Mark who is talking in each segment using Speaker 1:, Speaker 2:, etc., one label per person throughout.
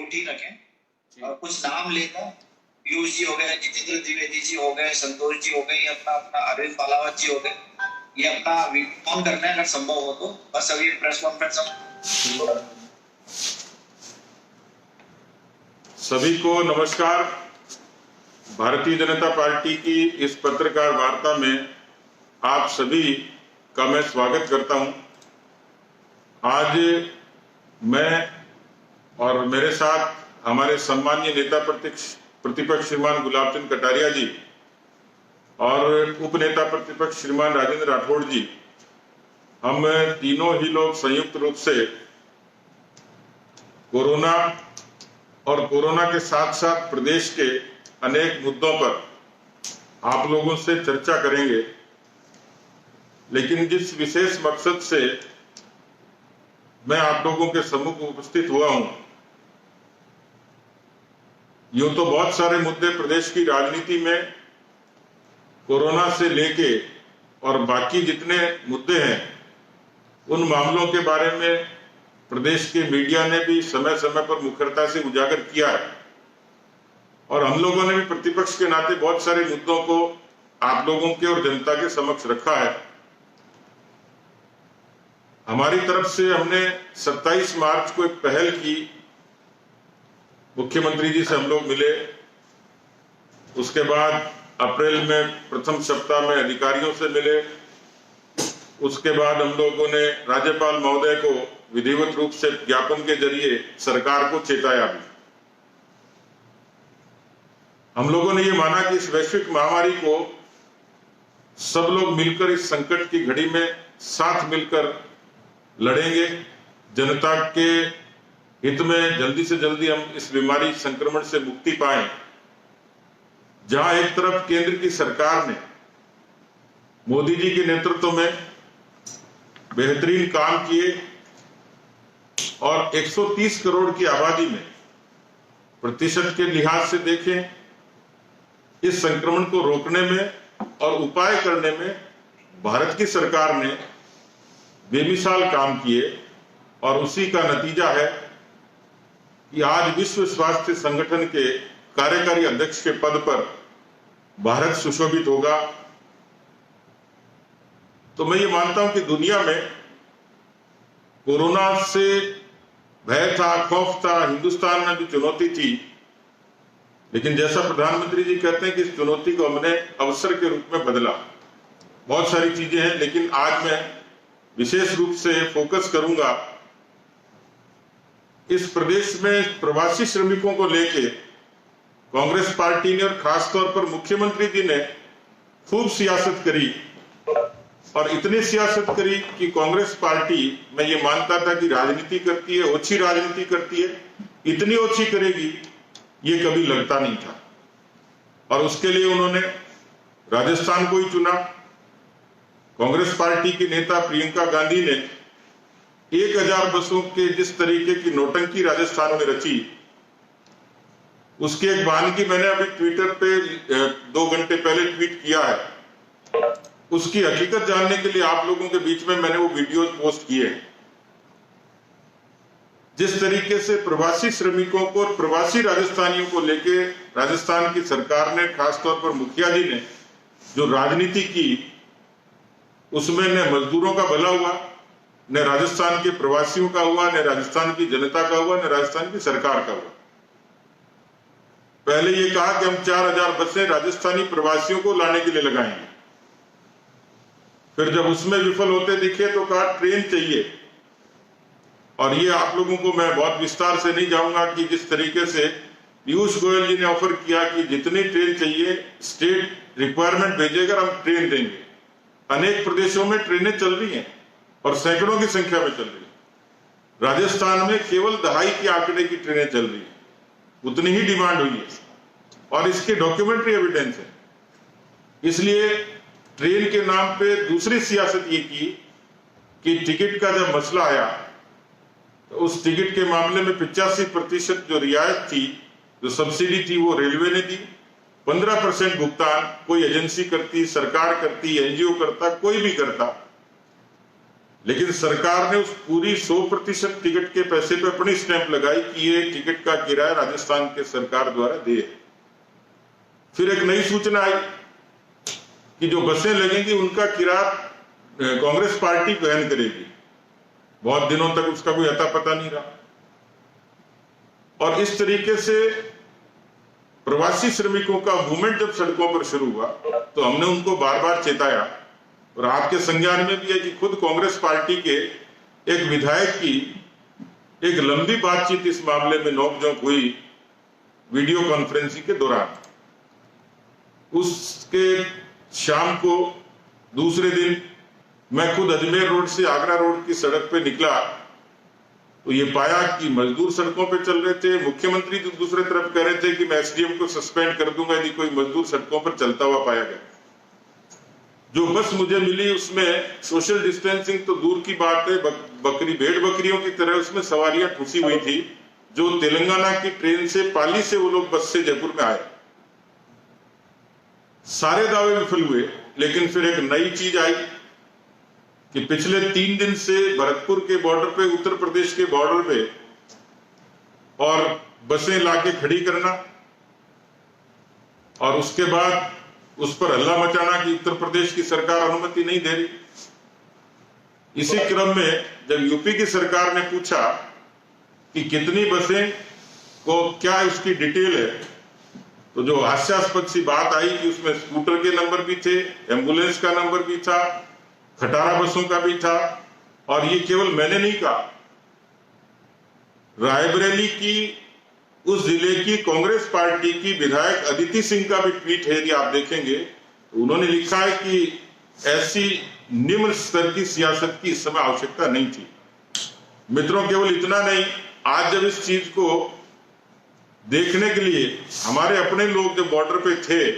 Speaker 1: Duty रखें और कुछ नाम लेकर पीयूष जी हो गए, जितेंद्र द्विवेदी जी हो गए, संतोष जी हो गए, अपना अरविंद पालावत जी हो गए, ये अपना फोन करना है अगर संभव हो तो। बस अभी प्रेस कॉन्फ्रेंस
Speaker 2: सभी को नमस्कार। भारतीय जनता पार्टी की इस पत्रकार वार्ता में आप सभी का मैं स्वागत करता हूं। आज मैं और मेरे साथ हमारे सम्मानीय नेता प्रतिपक्ष श्रीमान गुलाब चंद कटारिया जी और उप नेता प्रतिपक्ष श्रीमान राजेंद्र राठौड़ जी, हम तीनों ही लोग संयुक्त रूप से कोरोना और कोरोना के साथ साथ प्रदेश के अनेक मुद्दों पर आप लोगों से चर्चा करेंगे। लेकिन जिस विशेष मकसद से मैं आप लोगों के सम्मुख उपस्थित हुआ हूं, यूं तो बहुत सारे मुद्दे प्रदेश की राजनीति में कोरोना से लेके और बाकी जितने मुद्दे हैं उन मामलों के बारे में प्रदेश के मीडिया ने भी समय समय पर मुखरता से उजागर किया है और हम लोगों ने भी प्रतिपक्ष के नाते बहुत सारे मुद्दों को आप लोगों के और जनता के समक्ष रखा है। हमारी तरफ से हमने 27 मार्च को एक पहल की, मुख्यमंत्री जी से हम लोग मिले, उसके बाद अप्रैल में प्रथम सप्ताह में अधिकारियों से मिले, उसके बाद हम लोगों ने राज्यपाल महोदय को विधिवत रूप से ज्ञापन के जरिए सरकार को चेताया भी। हम लोगों ने ये माना कि इस वैश्विक महामारी को सब लोग मिलकर इस संकट की घड़ी में साथ मिलकर लड़ेंगे। जनता के हित में जल्दी से जल्दी हम इस बीमारी संक्रमण से मुक्ति पाएं। जहां एक तरफ केंद्र की सरकार ने मोदी जी के नेतृत्व में बेहतरीन काम किए और 130 करोड़ की आबादी में प्रतिशत के लिहाज से देखें, इस संक्रमण को रोकने में और उपाय करने में भारत की सरकार ने बेमिसाल काम किए और उसी का नतीजा है कि आज विश्व स्वास्थ्य संगठन के कार्यकारी अध्यक्ष के पद पर भारत सुशोभित होगा। तो मैं ये मानता हूं कि दुनिया में कोरोना से भय था, खौफ था, हिंदुस्तान में भी चुनौती थी, लेकिन जैसा प्रधानमंत्री जी कहते हैं कि इस चुनौती को हमने अवसर के रूप में बदला। बहुत सारी चीजें हैं, लेकिन आज मैं विशेष रूप से फोकस करूंगा इस प्रदेश में प्रवासी श्रमिकों को लेके कांग्रेस पार्टी ने और खासतौर पर मुख्यमंत्री जी ने खूब सियासत करी और इतनी सियासत करी कि कांग्रेस पार्टी, मैं ये मानता था कि राजनीति करती है, ओछी राजनीति करती है, इतनी ओछी करेगी ये कभी लगता नहीं था। और उसके लिए उन्होंने राजस्थान को ही चुना। कांग्रेस पार्टी की नेता प्रियंका गांधी ने 1000 बसों के जिस तरीके की नौटंकी राजस्थान में रची, उसकी एक बयानगी मैंने अभी ट्विटर पे 2 घंटे पहले ट्वीट किया है। उसकी हकीकत जानने के लिए आप लोगों के बीच में मैंने वो वीडियोस पोस्ट किए हैं। जिस तरीके से प्रवासी श्रमिकों को और प्रवासी राजस्थानियों को लेके राजस्थान की सरकार ने, खासतौर पर मुखिया जी ने जो राजनीति की, उसमें न मजदूरों का भला हुआ, न राजस्थान के प्रवासियों का हुआ, न राजस्थान की जनता का हुआ, न राजस्थान की सरकार का हुआ। पहले ये कहा कि हम 4000 बसें राजस्थानी प्रवासियों को लाने के लिए लगाएंगे, फिर जब उसमें विफल होते दिखे तो कहा ट्रेन चाहिए। और ये आप लोगों को मैं बहुत विस्तार से नहीं जाऊंगा कि जिस तरीके से पीयूष गोयल जी ने ऑफर किया कि जितनी ट्रेन चाहिए स्टेट रिक्वायरमेंट भेजेगा, हम ट्रेन देंगे। अनेक प्रदेशों में ट्रेनें चल रही हैं और सैकड़ों की संख्या में चल रही है। राजस्थान में केवल 2.5 के आंकड़े की ट्रेनें चल रही है, उतनी ही डिमांड हुई है और इसके डॉक्यूमेंट्री एविडेंस है। इसलिए ट्रेन के नाम पे दूसरी सियासत ये की कि टिकट का जब मसला आया तो उस टिकट के मामले में 85% जो रियायत थी, जो सब्सिडी थी, वो रेलवे ने दी। 15% भुगतान कोई एजेंसी करती, सरकार करती, एनजीओ करता, कोई भी करता, लेकिन सरकार ने उस पूरी 100% टिकट के पैसे पे अपनी स्टैंप लगाई कि ये टिकट का किराया राजस्थान के सरकार द्वारा दे। फिर एक नई सूचना आई कि जो बसें लगेंगी उनका किराया कांग्रेस पार्टी वहन करेगी। बहुत दिनों तक उसका कोई अता पता नहीं रहा। और इस तरीके से प्रवासी श्रमिकों का मूवमेंट जब सड़कों पर शुरू हुआ तो हमने उनको बार बार चेताया, और आपके संज्ञान में भी है कि खुद कांग्रेस पार्टी के एक विधायक की एक लंबी बातचीत इस मामले में नोकझोंक हुई वीडियो कॉन्फ्रेंसिंग के दौरान। उसके शाम को दूसरे दिन मैं खुद अजमेर रोड से आगरा रोड की सड़क पे निकला तो ये पाया कि मजदूर सड़कों पे चल रहे थे। मुख्यमंत्री दूसरे तरफ कह रहे थे कि मैं एसडीएम को सस्पेंड कर दूंगा यदि कोई मजदूर सड़कों पर चलता हुआ पाया गया। जो बस मुझे मिली उसमें सोशल डिस्टेंसिंग तो दूर की बात है, भेड़ बकरियों की तरह उसमें सवारियां ठूसी हुई थी। जो तेलंगाना की ट्रेन से पाली से वो लोग बस से जयपुर में आए। सारे दावे विफल हुए, लेकिन फिर एक नई चीज आई कि पिछले 3 दिन से भरतपुर के बॉर्डर पे, उत्तर प्रदेश के बॉर्डर पे और बसें लाके खड़ी करना और उसके बाद उस पर हल्ला मचाना कि उत्तर प्रदेश की सरकार अनुमति नहीं दे रही। इसी क्रम में जब यूपी की सरकार ने पूछा कि कितनी बसें को क्या उसकी डिटेल है, तो जो हास्यास्पद सी बात आई कि उसमें स्कूटर के नंबर भी थे, एम्बुलेंस का नंबर भी था, खटारा बसों का भी था। और ये केवल मैंने नहीं कहा, रायबरेली की उस जिले की कांग्रेस पार्टी की विधायक अदिति सिंह का भी ट्वीट है, यदि आप देखेंगे तो उन्होंने लिखा है कि ऐसी निम्न स्तर की सियासत की इस समय आवश्यकता नहीं थी। मित्रों, केवल इतना नहीं, आज जब इस चीज को देखने के लिए हमारे अपने लोग जब बॉर्डर पे थे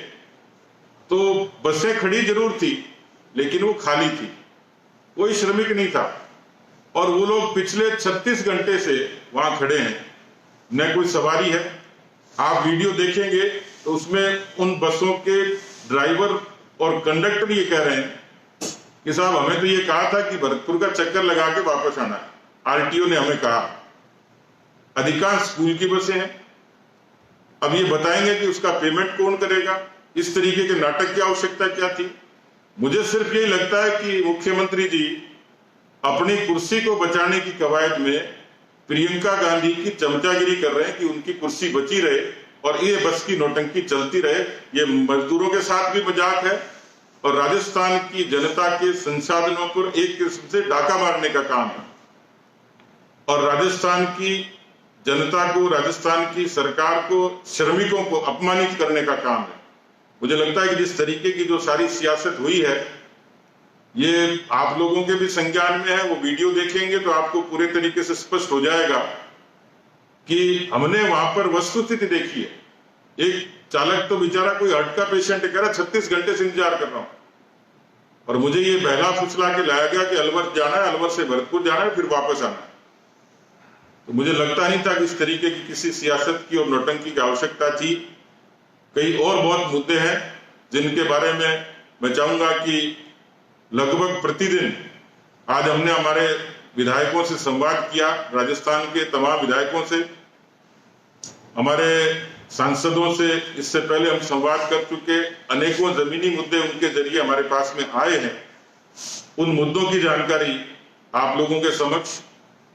Speaker 2: तो बसें खड़ी जरूर थी लेकिन वो खाली थी, कोई श्रमिक नहीं था। और वो लोग पिछले 36 घंटे से वहां खड़े हैं, न कोई सवारी है। आप वीडियो देखेंगे तो उसमें उन बसों के ड्राइवर और कंडक्टर ये कह रहे हैं कि साहब हमें तो ये कहा था कि भरतपुर का चक्कर लगा के वापस आना है, आरटीओ ने हमें कहा। अधिकांश स्कूल की बसें हैं। अब ये बताएंगे कि उसका पेमेंट कौन करेगा। इस तरीके के नाटक की आवश्यकता क्या थी? मुझे सिर्फ यही लगता है कि मुख्यमंत्री जी अपनी कुर्सी को बचाने की कवायद में प्रियंका गांधी की चमचागिरी कर रहे हैं कि उनकी कुर्सी बची रहे और ये बस की नौटंकी चलती रहे। ये मजदूरों के साथ भी मजाक है और राजस्थान की जनता के संसाधनों पर एक किस्म से डाका मारने का काम है और राजस्थान की जनता को, राजस्थान की सरकार को, श्रमिकों को अपमानित करने का काम है। मुझे लगता है कि जिस तरीके की जो सारी सियासत हुई है ये आप लोगों के भी संज्ञान में है। वो वीडियो देखेंगे तो आपको पूरे तरीके से स्पष्ट हो जाएगा कि हमने वहां पर वस्तुस्थिति देखी है। एक चालक तो बेचारा कोई हार्ट का पेशेंट कह रहा 36 घंटे से इंतजार कर रहा हूं और मुझे ये बहला फुसला के लाया गया कि अलवर जाना है, अलवर से भरतपुर जाना है, फिर वापस आना है। तो मुझे लगता नहीं था कि इस तरीके की किसी सियासत की और नौटंकी की आवश्यकता थी। कई और बहुत मुद्दे हैं जिनके बारे में मैं चाहूंगा कि लगभग प्रतिदिन आज हमने हमारे विधायकों से संवाद किया, राजस्थान के तमाम विधायकों से, हमारे सांसदों से इससे पहले हम संवाद कर चुके। अनेकों जमीनी मुद्दे उनके जरिए हमारे पास में आए हैं। उन मुद्दों की जानकारी आप लोगों के समक्ष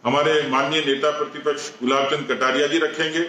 Speaker 2: हमारे माननीय नेता प्रतिपक्ष गुलाब चंद कटारिया जी रखेंगे।